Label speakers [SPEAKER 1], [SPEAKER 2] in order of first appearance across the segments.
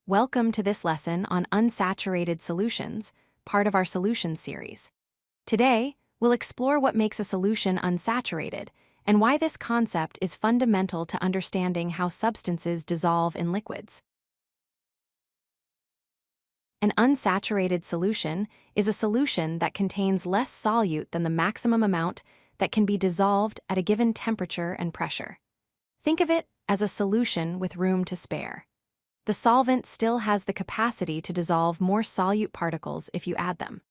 [SPEAKER 1] Welcome to this lesson on unsaturated solutions, part of our solutions series. Today, we'll explore what makes a solution unsaturated and why this concept is fundamental to understanding how substances dissolve in liquids. An unsaturated solution is a solution that contains less solute than the maximum amount that can be dissolved at a given temperature and pressure. Think of it as a solution with room to spare. The solvent still has the capacity to dissolve more solute particles if you add them.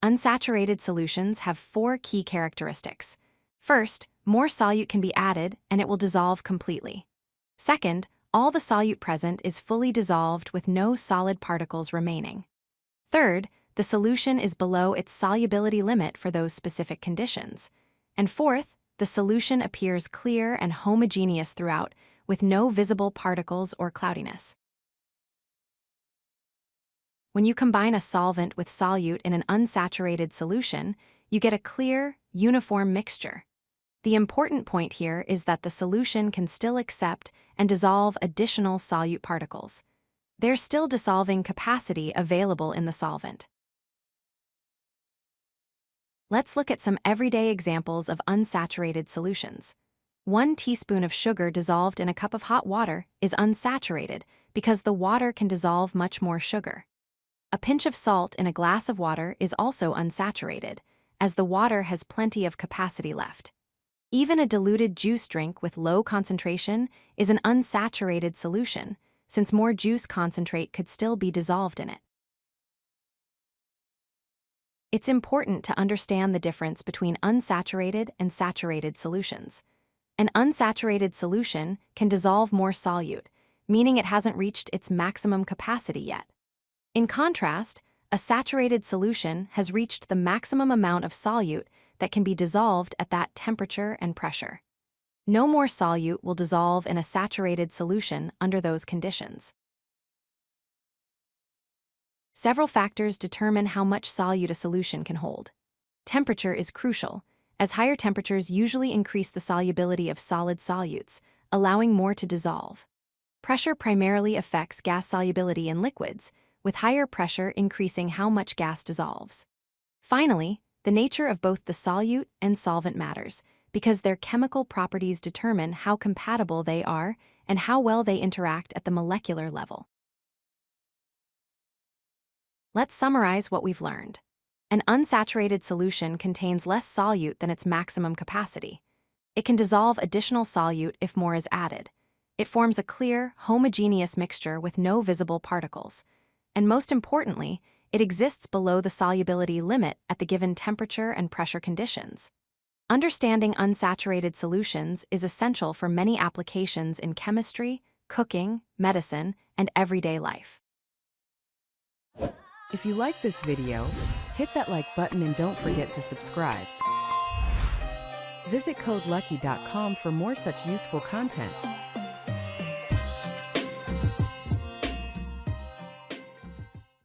[SPEAKER 1] Unsaturated solutions have four key characteristics. First, more solute can be added and it will dissolve completely. Second, all the solute present is fully dissolved with no solid particles remaining. Third, the solution is below its solubility limit for those specific conditions. And fourth, the solution appears clear and homogeneous throughout, with no visible particles or cloudiness. When you combine a solvent with solute in an unsaturated solution, you get a clear, uniform mixture. The important point here is that the solution can still accept and dissolve additional solute particles. There's still dissolving capacity available in the solvent. Let's look at some everyday examples of unsaturated solutions. 1 teaspoon of sugar dissolved in a cup of hot water is unsaturated because the water can dissolve much more sugar. A pinch of salt in a glass of water is also unsaturated, as the water has plenty of capacity left. Even a diluted juice drink with low concentration is an unsaturated solution, since more juice concentrate could still be dissolved in it. It's important to understand the difference between unsaturated and saturated solutions. An unsaturated solution can dissolve more solute, meaning it hasn't reached its maximum capacity yet. In contrast, a saturated solution has reached the maximum amount of solute that can be dissolved at that temperature and pressure. No more solute will dissolve in a saturated solution under those conditions. Several factors determine how much solute a solution can hold. Temperature is crucial, as higher temperatures usually increase the solubility of solid solutes, allowing more to dissolve. Pressure primarily affects gas solubility in liquids, with higher pressure increasing how much gas dissolves. Finally, the nature of both the solute and solvent matters, because their chemical properties determine how compatible they are and how well they interact at the molecular level. Let's summarize what we've learned. An unsaturated solution contains less solute than its maximum capacity. It can dissolve additional solute if more is added. It forms a clear, homogeneous mixture with no visible particles. And most importantly, it exists below the solubility limit at the given temperature and pressure conditions. Understanding unsaturated solutions is essential for many applications in chemistry, cooking, medicine, and everyday life.
[SPEAKER 2] If you like this video, hit that like button and don't forget to subscribe. Visit codelucky.com for more such useful content.